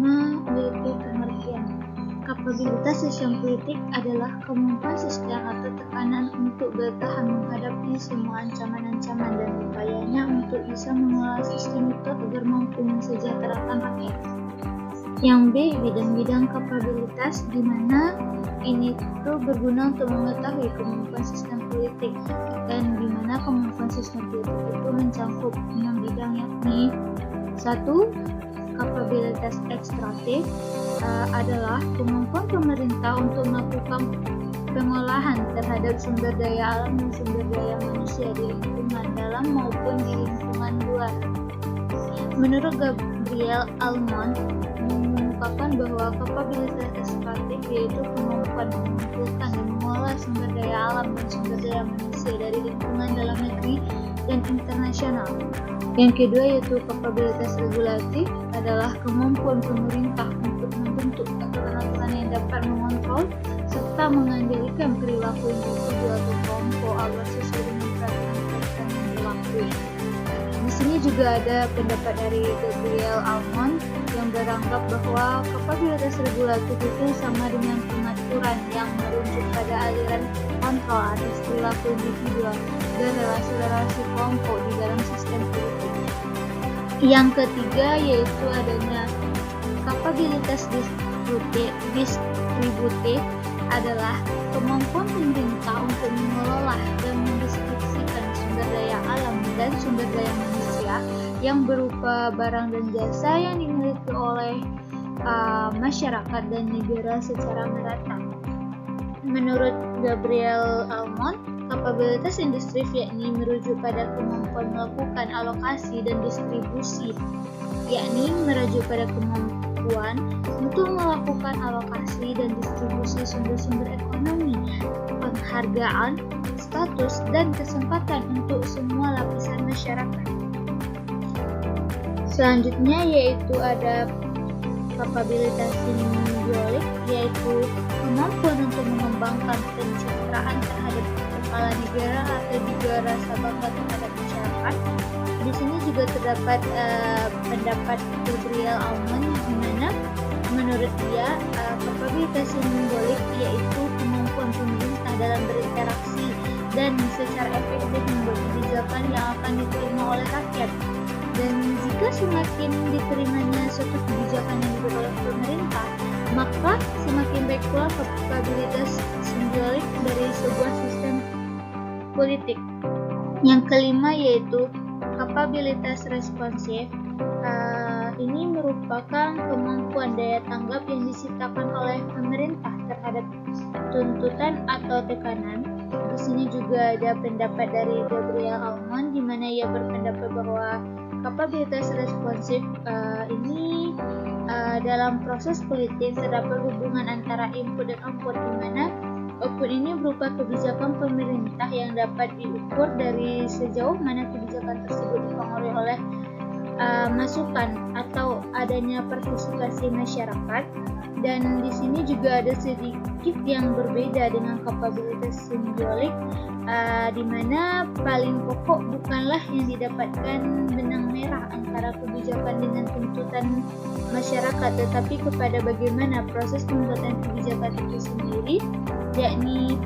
pertama memiliki pengertian. Kapabilitas sistem politik adalah kemampuan sistem atau tekanan untuk bertahan menghadapi semua ancaman-ancaman dan upayanya untuk bisa mengelola sistem itu agar mampu mensejahterakan rakyat. Yang B, bidang-bidang kapabilitas, di mana ini itu berguna untuk mengetahui kemampuan sistem politik, dan di mana kemampuan sistem politik itu mencangkup 6 bidang, yakni 1. Kapabilitas ekstraktif adalah kemampuan pemerintah untuk melakukan pengolahan terhadap sumber daya alam dan sumber daya manusia di lingkungan dalam maupun di lingkungan luar. Menurut Gabriel Almond, mengungkapkan bahwa kapabilitas ekstraktif yaitu kemampuan mengumpulkan dan mengolah sumber daya alam dan sumber daya manusia dari lingkungan dalam negeri dan internasional. Yang kedua yaitu kapabilitas regulatif adalah kemampuan pemerintah untuk membentuk aturan-aturan yang dapat mengontrol serta mengendalikan perilaku individu atau kelompok agar sesuai dengan peraturan yang berlaku. Di sini juga ada pendapat dari Gabriel Almond yang beranggap bahwa kapabilitas regulatif itu sama dengan pengaturan yang merujuk pada aliran kontrol atas perilaku individu dan relasi-relasi kelompok di dalam sistem politik. Yang ketiga yaitu adanya kapabilitas distributif adalah kemampuan pemerintah untuk mengelola dan mendistribusikan sumber daya alam dan sumber daya manusia yang berupa barang dan jasa yang dimiliki oleh masyarakat dan negara secara merata. Menurut Gabriel Almond, kapabilitas industri yakni merujuk pada kemampuan melakukan alokasi dan distribusi, yakni merujuk pada kemampuan untuk melakukan alokasi dan distribusi sumber-sumber ekonomi, penghargaan, status, dan kesempatan untuk semua lapisan masyarakat. Selanjutnya yaitu ada kapabilitas simbiolik, yaitu kemampuan untuk mengembangkan pencitraan terhadap kepala negara atau juga rasa bangga terhadap masyarakat. Di sini juga terdapat pendapat Gabriel Almond, di mana menurut dia kapabilitas simbolik yaitu kemampuan pemerintah dalam berinteraksi dan secara efektif membuat kebijakan yang akan diterima oleh rakyat. Dan jika semakin diterimanya suatu kebijakan yang dibuat oleh pemerintah, maka semakin baik pula kapabilitas simbolik dari sebuah sistem politik. Yang kelima yaitu kapabilitas responsif. Ini merupakan kemampuan daya tanggap yang diciptakan oleh pemerintah terhadap tuntutan atau tekanan. Di sini juga ada pendapat dari Gabriel Almond, di mana ia berpendapat bahwa kapabilitas responsif ini dalam proses politik terdapat hubungan antara input dan output, di mana output ini berupa kebijakan pemerintah yang dapat diukur dari sejauh mana kebijakan tersebut dipengaruhi oleh masukan atau adanya partisipasi masyarakat. Dan di sini juga ada sedikit yang berbeda dengan kapabilitas simbiolik, di mana paling pokok bukanlah yang didapatkan benang merah antara kebijakan dengan tuntutan masyarakat, tetapi kepada bagaimana proses pembuatan kebijakan itu sendiri, yakni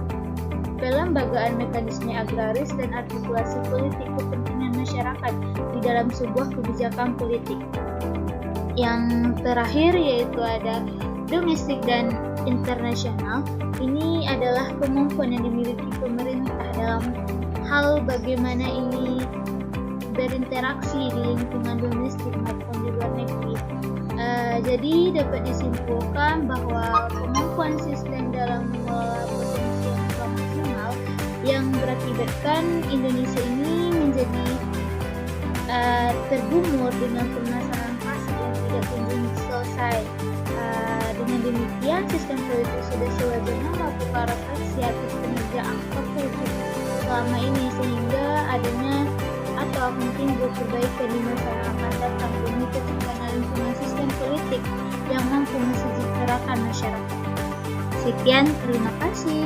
pelembagaan mekanisme agraris dan artikulasi politik kepentingan masyarakat di dalam sebuah kebijakan politik. Yang terakhir yaitu ada domestik dan internasional. Ini adalah kemampuan yang dimiliki pemerintah dalam hal bagaimana ini berinteraksi di lingkungan domestik maupun di luar negeri. Jadi dapat disimpulkan bahwa kemampuan sistem dalam mengelola potensi yang maksimal yang berakibatkan Indonesia ini menjadi tergumul dengan permasalahan klasik yang tidak kunjung selesai. Dengan demikian, sistem politik sudah sewajarnya melakukan refleksi atas kinerja aktor politik selama ini, sehingga adanya atau akan timbul perbaikan di masa yang akan datang demi terciptanya lingkungan sistem politik yang mampu mensejahterakan masyarakat. Sekian, terima kasih.